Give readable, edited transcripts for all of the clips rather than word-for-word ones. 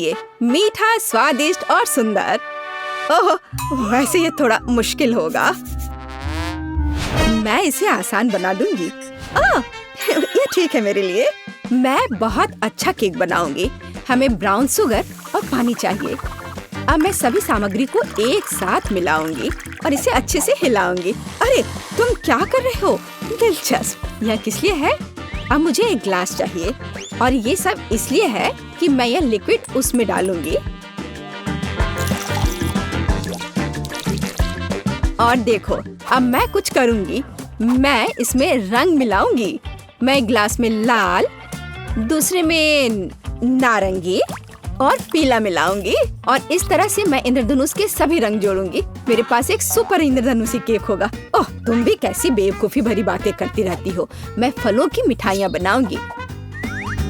चाहिए, मीठा, स्वादिष्ट और सुंदर। ओह, वैसे ये थोड़ा मुश्किल होगा। मैं इसे आसान बना दूंगी। ये ठीक है मेरे लिए। मैं बहुत अच्छा केक बनाऊंगी। हमें ब्राउन शुगर और पानी चाहिए। अब मैं सभी सामग्री को एक साथ मिलाऊंगी और इसे अच्छे से हिलाऊंगी। अरे, तुम क्या कर रहे हो? दिलचस्प। यह किस लिए है? अब मुझे एक ग्लास चाहिए और ये सब इसलिए है कि मैं यह लिक्विड उसमें डालूंगी। और देखो, अब मैं कुछ करूंगी। मैं इसमें रंग मिलाऊंगी। मैं एक ग्लास में लाल, दूसरे में नारंगी और पीला मिलाऊंगी और इस तरह से मैं इंद्रधनुष के सभी रंग जोड़ूंगी। मेरे पास एक सुपर इंद्रधनुषी केक होगा। ओह, तुम भी कैसी बेवकूफी भरी बातें करती रहती हो। मैं फलों की मिठाइयाँ बनाऊंगी।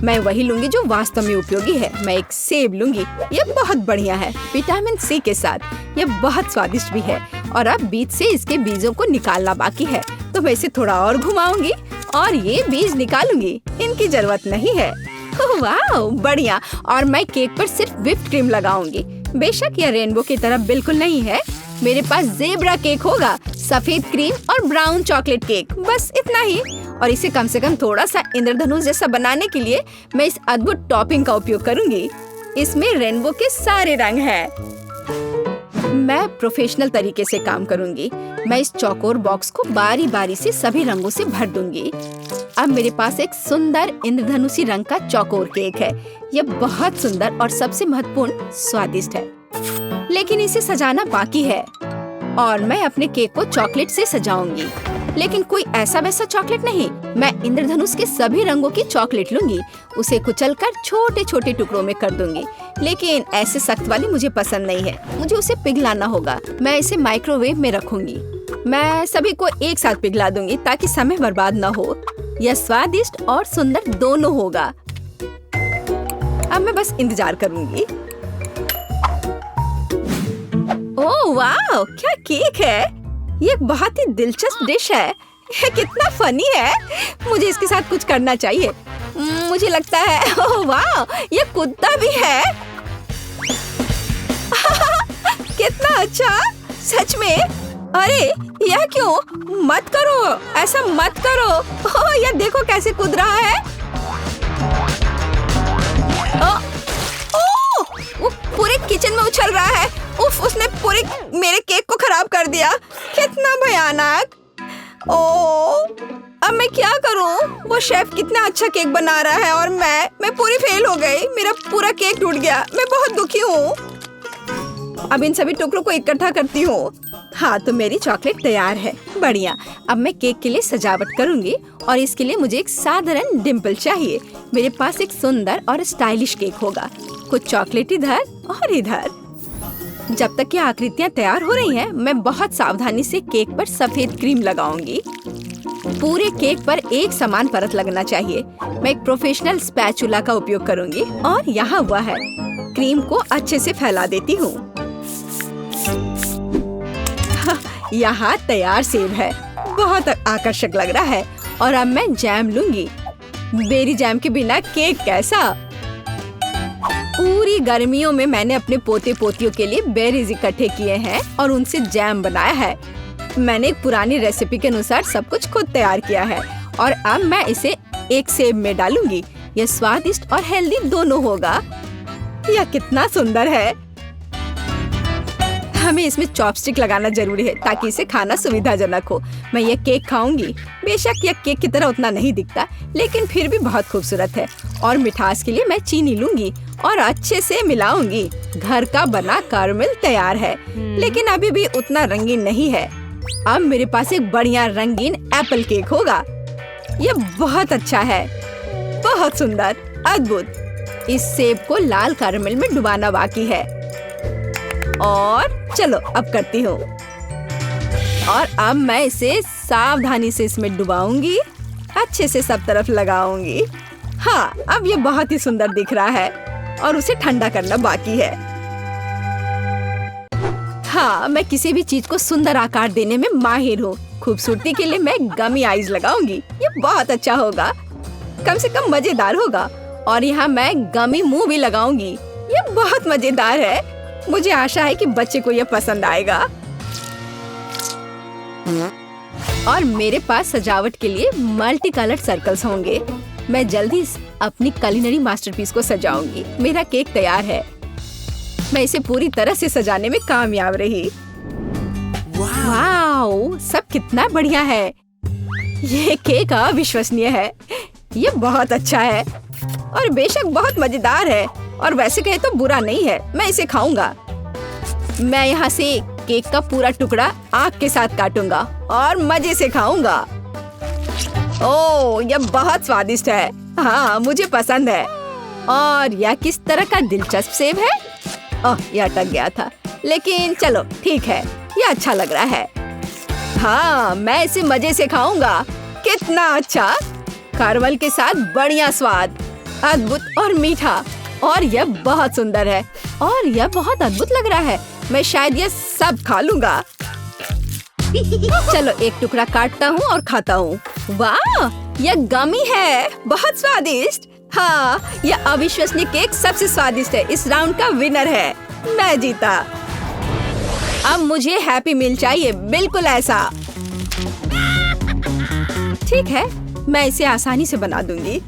मैं वही लूंगी जो वास्तव में उपयोगी है। मैं एक सेब लूंगी। ये बहुत बढ़िया है, विटामिन सी के साथ। ये बहुत स्वादिष्ट भी है। और अब बीज से इसके बीजों को निकालना बाकी है, तो मैं इसे थोड़ा और घुमाऊंगी और ये बीज निकालूंगी। इनकी जरूरत नहीं है। वाह, बढ़िया। और मैं केक पर सिर्फ व्हिप्ड क्रीम लगाऊंगी। बेशक यह रेनबो की तरह बिल्कुल नहीं है। मेरे पास ज़ेब्रा केक होगा, सफेद क्रीम और ब्राउन चॉकलेट केक, बस इतना ही। और इसे कम से कम थोड़ा सा इंद्रधनुष जैसा बनाने के लिए मैं इस अद्भुत टॉपिंग का उपयोग करूंगी। इसमें रेनबो के सारे रंग हैं। मैं प्रोफेशनल तरीके से काम करूंगी। मैं इस चौकोर बॉक्स को बारी बारी से सभी रंगों से भर दूंगी। अब मेरे पास एक सुंदर इंद्रधनुषी रंग का चौकोर केक है। यह बहुत सुंदर और सबसे महत्वपूर्ण स्वादिष्ट है, लेकिन इसे सजाना बाकी है। और मैं अपने केक को चॉकलेट से सजाऊंगी, लेकिन कोई ऐसा वैसा चॉकलेट नहीं। मैं इंद्रधनुष के सभी रंगों की चॉकलेट लूंगी, उसे कुचलकर छोटे छोटे टुकड़ों में कर दूंगी। लेकिन ऐसे सख्त वाली मुझे पसंद नहीं है, मुझे उसे पिघलाना होगा। मैं इसे माइक्रोवेव में रखूंगी। मैं सभी को एक साथ पिघला दूंगी ताकि समय बर्बाद न हो। यह स्वादिष्ट और सुंदर दोनों होगा। अब मैं बस इंतजार करूंगी। ओह वाह, क्या केक है! ये एक बहुत ही दिलचस्प डिश है। यह कितना फनी है। मुझे इसके साथ कुछ करना चाहिए। मुझे लगता है, ओह वाह, ये कुत्ता भी है। कितना अच्छा, सच में। अरे, यह क्यों? मत करो, ऐसा मत करो। ओह, यह देखो कैसे कूद रहा है। वो पूरे किचन में उछल रहा है। उफ, उसने पूरे मेरे केक को खराब कर दिया। कितना भयानक। ओह, अब मैं क्या करूं? वो शेफ कितना अच्छा केक बना रहा है और मैं पूरी फेल हो गई। मेरा पूरा केक टूट गया। मैं बहुत दुखी हूँ। अब इन सभी टुकड़ों को इकट्ठा करती हूँ। हाँ, तो मेरी चॉकलेट तैयार है। बढ़िया। अब मैं केक के लिए सजावट करूंगी और इसके लिए मुझे एक साधारण डिम्पल चाहिए। मेरे पास एक सुंदर और स्टाइलिश केक होगा। कुछ चॉकलेट इधर और इधर। जब तक ये आकृतियाँ तैयार हो रही हैं, मैं बहुत सावधानी से केक पर सफेद क्रीम लगाऊंगी। पूरे केक पर एक समान परत लगना चाहिए। मैं एक प्रोफेशनल स्पैचुला का उपयोग करूंगी और यहाँ हुआ है। क्रीम को अच्छे से फैला देती हूँ। यहाँ तैयार सेब है। बहुत आकर्षक लग रहा है। और अब मैं जैम लूंगी। बेरी जैम के बिना केक कैसा? पूरी गर्मियों में मैंने अपने पोते पोतियों के लिए बेरीज इकट्ठे किए हैं और उनसे जैम बनाया है। मैंने एक पुरानी रेसिपी के अनुसार सब कुछ खुद तैयार किया है और अब मैं इसे एक सेब में डालूंगी। यह स्वादिष्ट और हेल्दी दोनों होगा। यह कितना सुंदर है। हमें इसमें चॉपस्टिक लगाना जरूरी है ताकि इसे खाना सुविधाजनक हो। मैं ये केक खाऊंगी। बेशक यह केक की तरह उतना नहीं दिखता, लेकिन फिर भी बहुत खूबसूरत है। और मिठास के लिए मैं चीनी लूंगी और अच्छे से मिलाऊंगी। घर का बना कैरमेल तैयार है, लेकिन अभी भी उतना रंगीन नहीं है। अब मेरे पास एक बढ़िया रंगीन एप्पल केक होगा। यह बहुत अच्छा है, बहुत सुंदर, अद्भुत। इस सेब को लाल कैरमेल में डुबाना बाकी है। और चलो अब करती हूँ। और अब मैं इसे सावधानी से इसमें डुबाऊंगी, अच्छे से सब तरफ लगाऊंगी। हाँ, अब ये बहुत ही सुंदर दिख रहा है और उसे ठंडा करना बाकी है। हाँ, मैं किसी भी चीज को सुंदर आकार देने में माहिर हूँ। खूबसूरती के लिए मैं गमी आईज लगाऊंगी। ये बहुत अच्छा होगा, कम से कम मजेदार होगा। और यहाँ मैं गमी मुंह भी लगाऊंगी। ये बहुत मजेदार है। मुझे आशा है कि बच्चे को ये पसंद आएगा। और मेरे पास सजावट के लिए मल्टी कलर्ड सर्कल्स होंगे। मैं जल्दी अपनी कुलिनरी मास्टरपीस को सजाऊंगी। मेरा केक तैयार है। मैं इसे पूरी तरह से सजाने में कामयाब रही। वाओ, सब कितना बढ़िया है। ये केक अविश्वसनीय है। ये बहुत अच्छा है और बेशक बहुत मजेदार है। और वैसे कहे तो बुरा नहीं है। मैं इसे खाऊंगा। मैं यहाँ से केक का पूरा टुकड़ा आग के साथ काटूंगा और मजे से खाऊंगा। ओह, यह बहुत स्वादिष्ट है। हाँ, मुझे पसंद है। और यह किस तरह का दिलचस्प सेब है? ओह, यह अटक गया था। लेकिन चलो ठीक है, यह अच्छा लग रहा है। हाँ, मैं इसे मजे से खाऊंगा। कितना अच्छा, कैरमल के साथ बढ़िया स्वाद, अद्भुत और मीठा। और यह बहुत सुंदर है और यह बहुत अद्भुत लग रहा है। मैं शायद यह सब खा लूंगा। चलो एक टुकड़ा काटता हूँ और खाता हूँ। वाह, यह गमी है, बहुत स्वादिष्ट। हाँ, यह अविश्वसनीय केक सबसे स्वादिष्ट है। इस राउंड का विनर है। मैं जीता। अब मुझे हैप्पी मील चाहिए, बिल्कुल ऐसा। ठीक है, मैं इसे आसानी से बना दूंगी।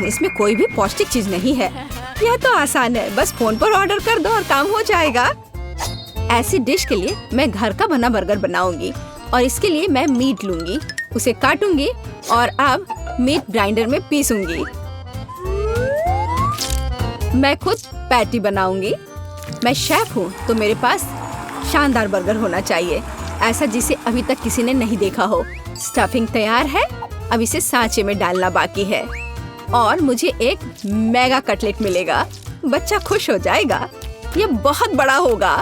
इसमें कोई भी पौष्टिक चीज नहीं है। यह तो आसान है, बस फोन पर ऑर्डर कर दो और काम हो जाएगा। ऐसी डिश के लिए मैं घर का बना बर्गर बनाऊंगी और इसके लिए मैं मीट लूंगी, उसे काटूंगी और अब मीट ग्राइंडर में पीसूंगी। मैं खुद पैटी बनाऊंगी। मैं शेफ हूँ तो मेरे पास शानदार बर्गर होना चाहिए, ऐसा जिसे अभी तक किसी ने नहीं देखा हो। स्टफिंग तैयार है, अब इसे सांचे में डालना बाकी है और मुझे एक मेगा कटलेट मिलेगा। बच्चा खुश हो जाएगा। यह बहुत बड़ा होगा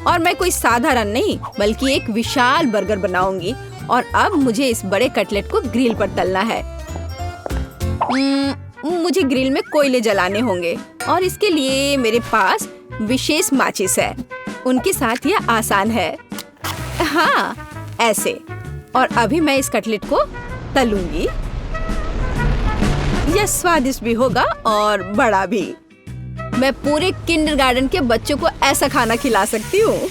और मैं कोई साधारण नहीं बल्कि एक विशाल बर्गर बनाऊंगी। और अब मुझे इस बड़े कटलेट को ग्रिल पर तलना है। मुझे ग्रिल में कोयले जलाने होंगे और इसके लिए मेरे पास विशेष माचिस है। उनके साथ यह आसान है। हाँ, ऐसे। और अभी मैं इस कटलेट को तलूंगी। यह स्वादिष्ट भी होगा और बड़ा भी। मैं पूरे किंडरगार्टन के बच्चों को ऐसा खाना खिला सकती हूँ।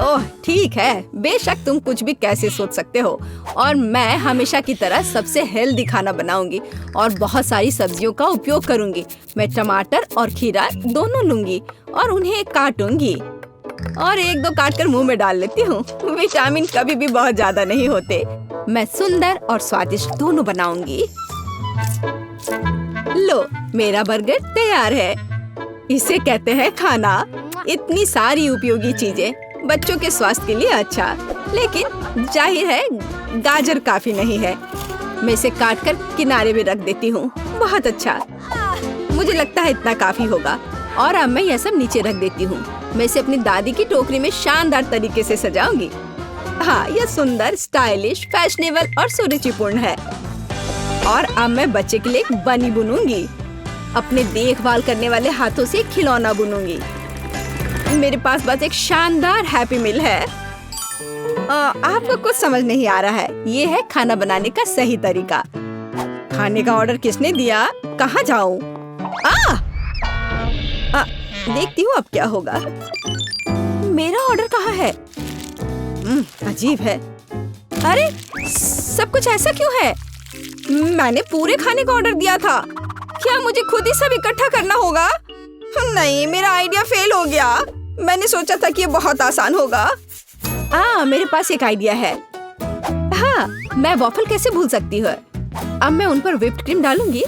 ओह, ठीक है, बेशक तुम कुछ भी कैसे सोच सकते हो। और मैं हमेशा की तरह सबसे हेल्दी खाना बनाऊंगी और बहुत सारी सब्जियों का उपयोग करूंगी। मैं टमाटर और खीरा दोनों लूंगी और उन्हें काटूंगी और एक दो काटकर मुंह में डाल लेती हूँ। विटामिन कभी भी बहुत ज्यादा नहीं होते। मैं सुंदर और स्वादिष्ट दोनों बनाऊंगी। लो, मेरा बर्गर तैयार है। इसे कहते हैं खाना। इतनी सारी उपयोगी चीजें, बच्चों के स्वास्थ्य के लिए अच्छा। लेकिन जाहिर है गाजर काफी नहीं है। मैं इसे काटकर किनारे में रख देती हूँ। बहुत अच्छा, मुझे लगता है इतना काफी होगा। और अब मैं यह सब नीचे रख देती हूँ। मैं इसे अपनी दादी की टोकरी में शानदार तरीके से सजाऊंगी। हाँ, यह सुंदर, स्टाइलिश, फैशनेबल और सुरुचिपूर्ण है। और अब मैं बच्चे के लिए एक बनी बुनूंगी। अपने देखभाल करने वाले हाथों से खिलौना बुनूंगी। मेरे पास बस एक शानदार हैप्पी मील है। आपको कुछ समझ नहीं आ रहा है। ये है खाना बनाने का सही तरीका। खाने का ऑर्डर किसने दिया? कहाँ जाऊँ? देखती हूँ अब क्या होगा। मेरा ऑर्डर कहाँ है? अजीब है। अरे, सब कुछ ऐसा क्यों है? मैंने पूरे खाने का ऑर्डर दिया था। क्या मुझे खुद ही सब इकट्ठा करना होगा? नहीं, मेरा आइडिया फेल हो गया। मैंने सोचा था कि ये बहुत आसान होगा। मेरे पास एक आइडिया है। हाँ, मैं वॉफल कैसे भूल सकती हूँ। अब मैं उन पर व्हिप्ड क्रीम डालूंगी,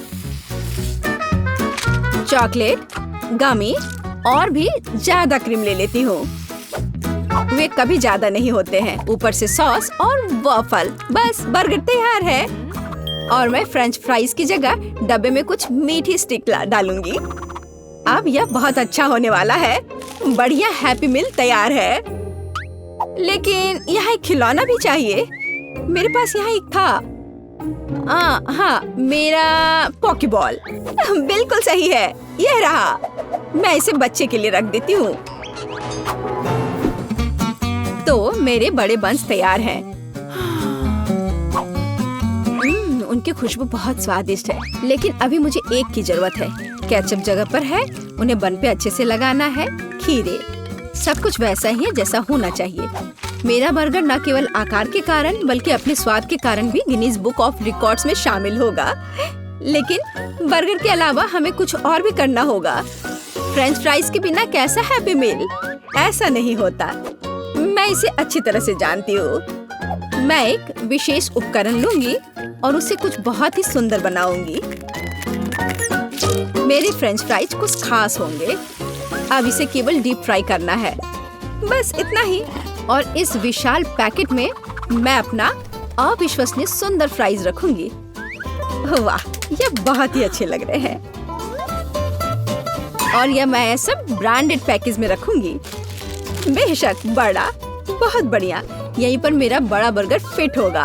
चॉकलेट, गमी और भी ज्यादा क्रीम ले लेती हूँ। वे कभी ज्यादा नहीं होते हैं। ऊपर से सॉस और वॉफल। बस बर्गर तैयार है। और मैं फ्रेंच फ्राइज की जगह डब्बे में कुछ मीठी स्टिक डालूंगी। अब यह बहुत अच्छा होने वाला है। बढ़िया हैप्पी मील तैयार है। लेकिन यहाँ एक खिलौना भी चाहिए। मेरे पास यहाँ एक था। हाँ, मेरा पॉकीबॉल। बिल्कुल सही है, यह रहा। मैं इसे बच्चे के लिए रख देती हूँ। तो मेरे बड़े बंस तैयार हैं। जैम की खुशबू बहुत स्वादिष्ट है, लेकिन अभी मुझे एक की जरूरत है। केचप जगह पर है, उन्हें बन पे अच्छे से लगाना है। खीरे, सब कुछ वैसा ही है जैसा होना चाहिए। मेरा बर्गर न केवल आकार के कारण बल्कि अपने स्वाद के कारण भी गिनीज बुक ऑफ रिकॉर्ड्स में शामिल होगा। लेकिन बर्गर के अलावा हमें कुछ और भी करना होगा। फ्रेंच फ्राइज के बिना कैसा हैप्पी मील? ऐसा नहीं होता। मैं इसे अच्छी तरह से जानती हूँ। मैं एक विशेष उपकरण लूंगी और उसे कुछ बहुत ही सुंदर बनाऊंगी। मेरे फ्रेंच फ्राइज कुछ खास होंगे। अब इसे केवल डीप फ्राई करना है, बस इतना ही। और इस विशाल पैकेट में मैं अपना अविश्वसनीय सुंदर फ्राइज रखूंगी। वाह, ये बहुत ही अच्छे लग रहे हैं। और यह मैं सब ब्रांडेड पैकेज में रखूंगी। बेशक बड़ा, बहुत बढ़िया। यहीं पर मेरा बड़ा बर्गर फिट होगा।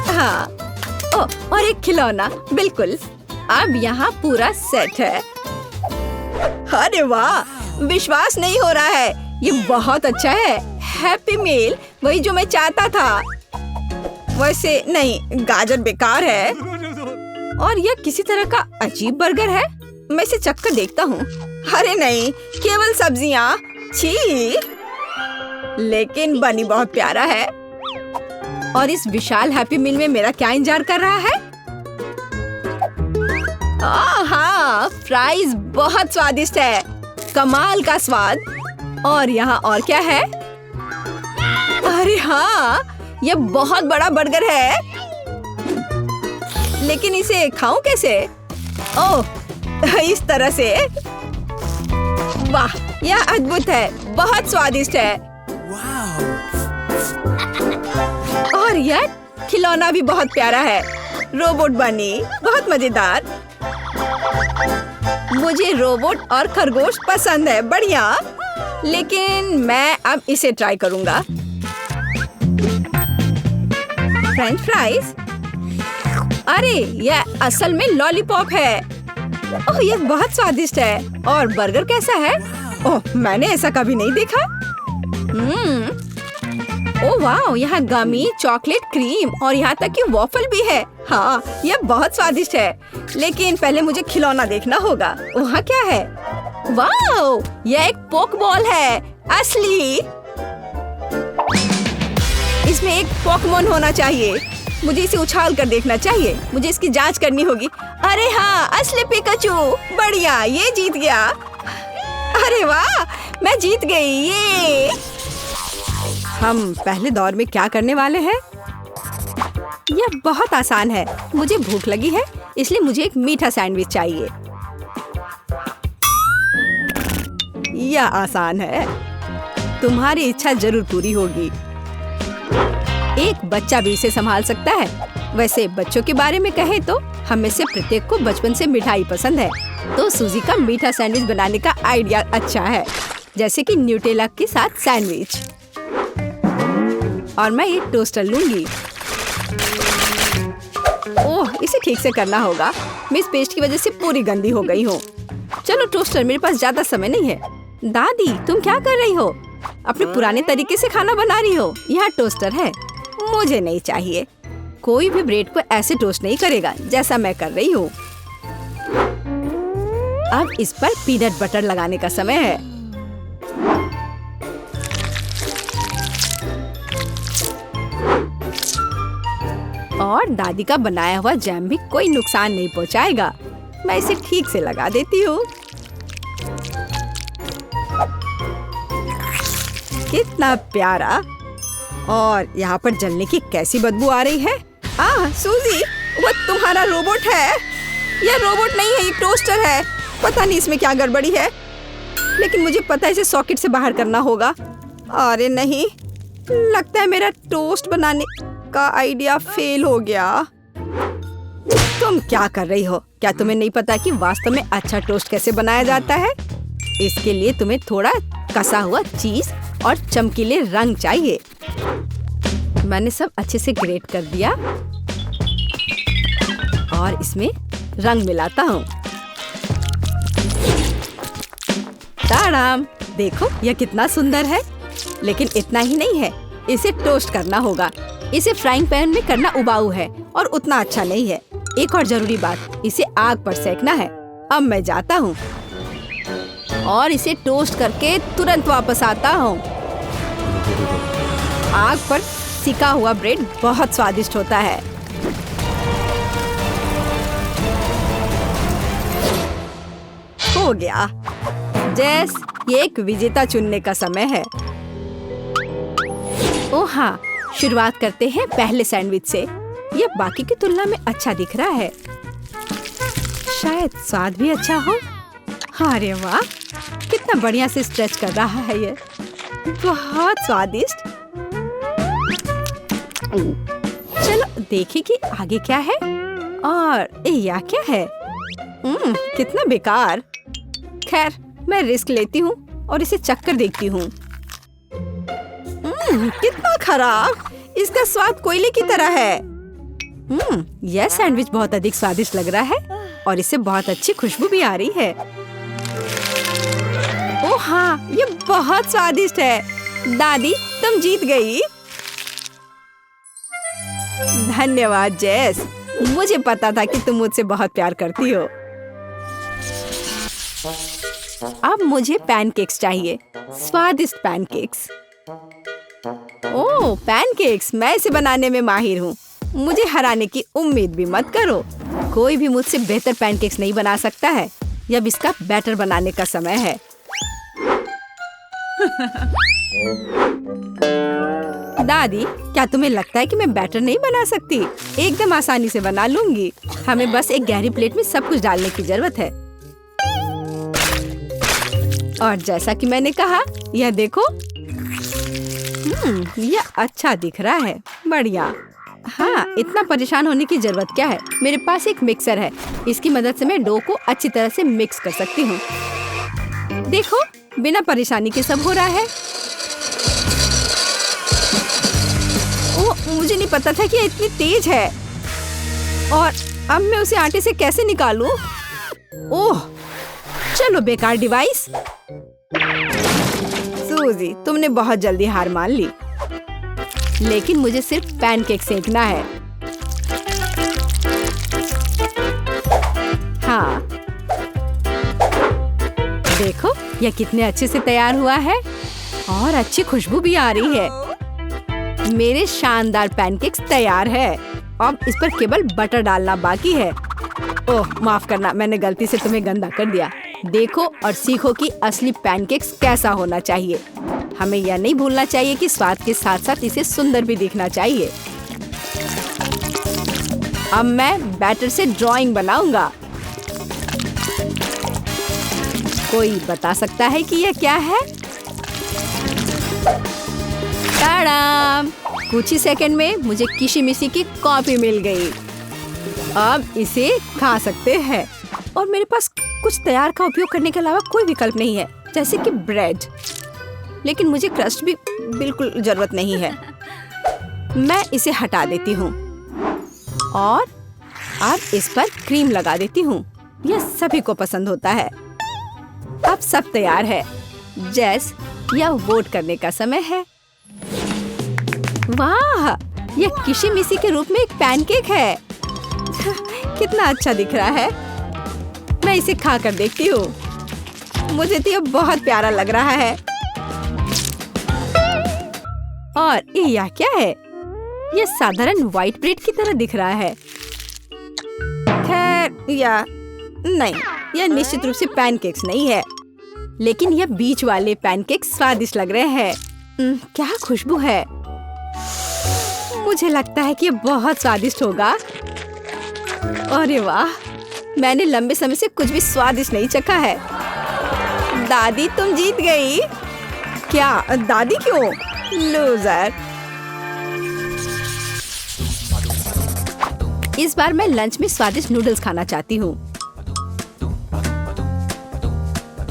हाँ, ओ, और एक खिलौना, बिल्कुल। अब यहाँ पूरा सेट है। अरे वाह, विश्वास नहीं हो रहा है। ये बहुत अच्छा है। हैप्पी मील, वही जो मैं चाहता था। वैसे नहीं, गाजर बेकार है। और यह किसी तरह का अजीब बर्गर है। मैं इसे चखकर देखता हूँ। अरे नहीं, केवल सब्जियाँ। छी, लेकिन बनी बहुत प्यारा है। और इस विशाल हैप्पी मील में मेरा क्या इंतजार कर रहा है? हाँ, फ्राइज बहुत स्वादिष्ट है, कमाल का स्वाद। और यहाँ और क्या है? अरे हाँ, यह बहुत बड़ा बर्गर है, लेकिन इसे खाऊं कैसे? ओह, इस तरह से। वाह, यह अद्भुत है, बहुत स्वादिष्ट है। और यह खिलौना भी बहुत प्यारा है। रोबोट बनी, बहुत मजेदार। मुझे रोबोट और खरगोश पसंद है, बढ़िया। लेकिन मैं अब इसे ट्राई करूंगा। French fries? अरे, यह असल में लॉलीपॉप है। ओह, यह बहुत स्वादिष्ट है। और बर्गर कैसा है? ओह, मैंने ऐसा कभी नहीं देखा। ओह वाह, यहाँ गमी, चॉकलेट, क्रीम और यहाँ तक कि वॉफल भी है। हाँ, यह बहुत स्वादिष्ट है। लेकिन पहले मुझे खिलौना देखना होगा। वहाँ क्या है? वाह, यह एक पोक बॉल है, असली। इसमें एक पोकेमॉन होना चाहिए। मुझे इसे उछाल कर देखना चाहिए। मुझे इसकी जांच करनी होगी। अरे हाँ, असली पिकाचू, बढ़िया, ये जीत गया। अरे वाह, मैं जीत गई। ये हम पहले दौर में क्या करने वाले हैं? यह बहुत आसान है। मुझे भूख लगी है, इसलिए मुझे एक मीठा सैंडविच चाहिए। यह आसान है। तुम्हारी इच्छा जरूर पूरी होगी। एक बच्चा भी इसे संभाल सकता है। वैसे बच्चों के बारे में कहें तो हम में से प्रत्येक को बचपन से मिठाई पसंद है। तो सूजी का मीठा सैंडविच बनाने का आइडिया अच्छा है, जैसे कि न्यूटेला के साथ सैंडविच। और मैं ये टोस्टर लूंगी। ओह, इसे ठीक से करना होगा। मैं इस पेस्ट की वजह से पूरी गंदी हो गई हूँ। चलो टोस्टर, मेरे पास ज्यादा समय नहीं है। दादी, तुम क्या कर रही हो? अपने पुराने तरीके से खाना बना रही हो। यहाँ टोस्टर है, मुझे नहीं चाहिए। कोई भी ब्रेड को ऐसे टोस्ट नहीं करेगा जैसा मैं कर रही हूँ। अब इस पर पीनट बटर लगाने का समय है। और दादी का बनाया हुआ जैम भी कोई नुकसान नहीं पहुँचाएगा। मैं इसे ठीक से लगा देती हूँ। कितना प्यारा। और यहाँ पर जलने की कैसी बदबू आ रही है। सूजी, वो तुम्हारा रोबोट है। यह रोबोट नहीं है, ये टोस्टर है। पता नहीं इसमें क्या गड़बड़ी है, लेकिन मुझे पता है इसे सॉकेट से बाहर करना होगा। अरे नहीं, लगता है मेरा टोस्ट बनाने का आइडिया फेल हो गया। तुम क्या कर रही हो? क्या तुम्हें नहीं पता कि वास्तव में अच्छा टोस्ट कैसे बनाया जाता है? इसके लिए तुम्हें थोड़ा कसा हुआ चीज और चमकीले रंग चाहिए। मैंने सब अच्छे से ग्रेट कर दिया और इसमें रंग मिलाता हूँ। ताड़ाम, देखो यह कितना सुंदर है। लेकिन इतना ही नहीं है, इसे टोस्ट करना होगा। इसे फ्राइंग पैन में करना उबाऊ है और उतना अच्छा नहीं है। एक और जरूरी बात, इसे आग पर सेकना है। अब मैं जाता हूँ और इसे टोस्ट करके तुरंत वापस आता हूँ। आग पर सिका हुआ ब्रेड बहुत स्वादिष्ट होता है। हो गया। जेस, ये एक विजेता चुनने का समय है। ओह हाँ, शुरुआत करते हैं पहले सैंडविच से। यह बाकी की तुलना में अच्छा दिख रहा है। शायद स्वाद भी अच्छा हो। अरे वाह, कितना बढ़िया से स्ट्रेच कर रहा है ये। बहुत स्वादिष्ट। चलो देखें कि आगे क्या है। और यह क्या है? कितना बेकार। खैर, मैं रिस्क लेती हूँ और इसे चखकर देखती हूँ। कितना खराब। इसका स्वाद कोयले की तरह है। यह सैंडविच बहुत अधिक स्वादिष्ट लग रहा है और इससे बहुत अच्छी खुशबू भी आ रही है। ओह हाँ, ये बहुत स्वादिष्ट है। दादी, तुम जीत गई। धन्यवाद जेस। मुझे पता था कि तुम मुझसे बहुत प्यार करती हो। अब मुझे पैनकेक्स चाहिए। स्वादिष्ट पैनकेक्स। ओह, पैनकेक्स। मैं इसे बनाने में माहिर हूँ। मुझे हराने की उम्मीद भी मत करो। कोई भी मुझसे बेहतर पैनकेक्स नहीं बना सकता है। अब इसका बैटर बनाने का समय है। दादी, क्या तुम्हें लगता है कि मैं बैटर नहीं बना सकती? एकदम आसानी से बना लूंगी। हमें बस एक गहरी प्लेट में सब कुछ डालने की जरूरत है। और जैसा कि मैंने कहा, यह देखो। यह अच्छा दिख रहा है। बढ़िया। हाँ, इतना परेशान होने की जरूरत क्या है? मेरे पास एक मिक्सर है। इसकी मदद से मैं डो को अच्छी तरह से मिक्स कर सकती हूँ। देखो, बिना परेशानी के सब हो रहा है। ओह, मुझे नहीं पता था कि ये इतनी तेज है। और अब मैं उसे आटे से कैसे निकालूं? ओह, चलो बेकार डिवाइस। सूजी, तुमने बहुत जल्दी हार मान ली। लेकिन मुझे सिर्फ पैनकेक सेकना है। हाँ, देखो, यह कितने अच्छे से तैयार हुआ है और अच्छी खुशबू भी आ रही है। मेरे शानदार पैनकेक्स तैयार है। अब इस पर केवल बटर डालना बाकी है। ओह, माफ करना, मैंने गलती से तुम्हें गंदा कर दिया। देखो और सीखो कि असली पैनकेक्स कैसा होना चाहिए। हमें यह नहीं भूलना चाहिए कि स्वाद के साथ साथ इसे सुंदर भी दिखना चाहिए। अब मैं बैटर से ड्राइंग बनाऊंगा। कोई बता सकता है कि यह क्या है? टाडाम! कुछ ही सेकंड में मुझे किशिमिशी की कॉपी मिल गई। अब इसे खा सकते हैं। और मेरे पास कुछ तैयार का उपयोग करने के अलावा कोई विकल्प नहीं है, जैसे कि ब्रेड। लेकिन मुझे क्रस्ट भी बिल्कुल जरूरत नहीं है। मैं इसे हटा देती हूँ और अब इस पर क्रीम लगा देती हूँ। यह सभी को पसंद होता है। अब सब तैयार है। जेस, यह वोट करने का समय है। वाह, यह किशिमिशी के रूप में एक पैनकेक है। कितना अच्छा दिख रहा है। मैं इसे खा कर देखती हूँ। मुझे तो यह बहुत प्यारा लग रहा है। और यह क्या है? यह साधारण व्हाइट ब्रेड की तरह दिख रहा है। खैर, या नहीं, यह निश्चित रूप से पैनकेक्स नहीं है। लेकिन यह बीच वाले पैनकेक्स स्वादिष्ट लग रहे हैं। क्या खुशबू है। मुझे लगता है कि यह बहुत स्वादिष्ट होगा। अरे वाह, मैंने लंबे समय से कुछ भी स्वादिष्ट नहीं चखा है। दादी, तुम जीत गई। क्या? दादी क्यों? लूजर। इस बार मैं लंच में स्वादिष्ट नूडल्स खाना चाहती हूँ।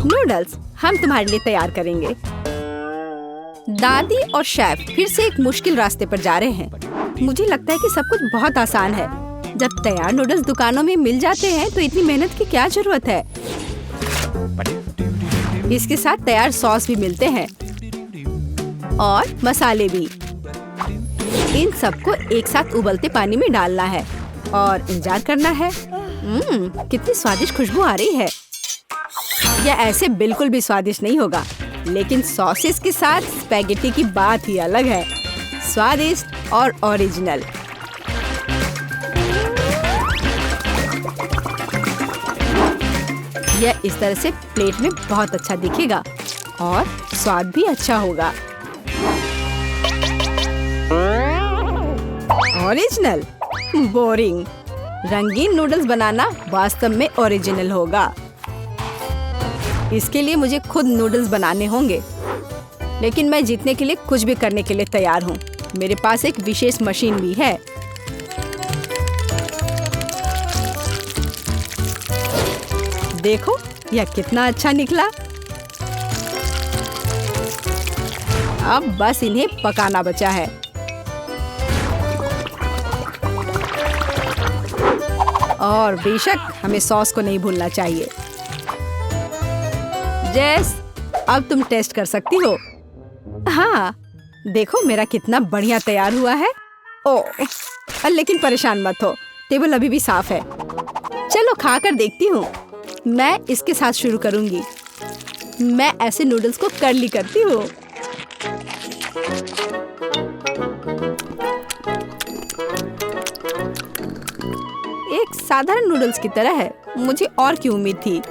नूडल्स हम तुम्हारे लिए तैयार करेंगे। दादी और शेफ फिर से एक मुश्किल रास्ते पर जा रहे हैं। मुझे लगता है कि सब कुछ बहुत आसान है। जब तैयार नूडल्स दुकानों में मिल जाते हैं तो इतनी मेहनत की क्या जरूरत है। इसके साथ तैयार सॉस भी मिलते हैं और मसाले भी। इन सबको एक साथ उबलते पानी में डालना है और इंतजार करना है। कितनी स्वादिष्ट खुशबू आ रही है। यह ऐसे बिल्कुल भी स्वादिष्ट नहीं होगा, लेकिन सॉसेस के साथ स्पैगेटी की बात ही अलग है। स्वादिष्ट और ओरिजिनल। यह इस तरह से प्लेट में बहुत अच्छा दिखेगा और स्वाद भी अच्छा होगा। ओरिजिनल? बोरिंग। रंगीन नूडल्स बनाना वास्तव में ओरिजिनल होगा। इसके लिए मुझे खुद नूडल्स बनाने होंगे, लेकिन मैं जीतने के लिए कुछ भी करने के लिए तैयार हूँ। मेरे पास एक विशेष मशीन भी है। देखो यह कितना अच्छा निकला। अब बस इन्हें पकाना बचा है। और बेशक हमें सॉस को नहीं भूलना चाहिए। जेस, अब तुम टेस्ट कर सकती हो। हाँ, देखो मेरा कितना बढ़िया तैयार हुआ है। ओह, लेकिन परेशान मत हो, टेबल अभी भी साफ है। चलो खाकर देखती हूँ। मैं इसके साथ शुरू करूंगी। मैं ऐसे नूडल्स को कर्ली करती हूँ। एक साधारण नूडल्स की तरह है। मुझे और की उम्मीद थी,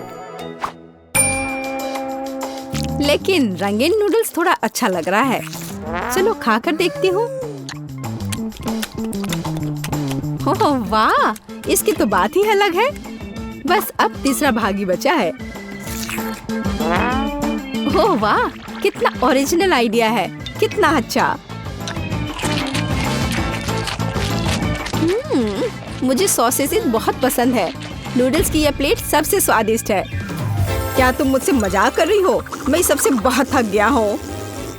लेकिन रंगीन नूडल्स थोड़ा अच्छा लग रहा है। चलो खाकर देखती हूँ। ओह वाह, इसकी तो बात ही अलग है। बस अब तीसरा भाग ही बचा है। ओह वाह, कितना ओरिजिनल आइडिया है। कितना अच्छा। मुझे सॉसेस बहुत पसंद है। नूडल्स की यह प्लेट सबसे स्वादिष्ट है। क्या तुम मुझसे मजाक कर रही हो? मैं सबसे बहुत थक गया हूँ।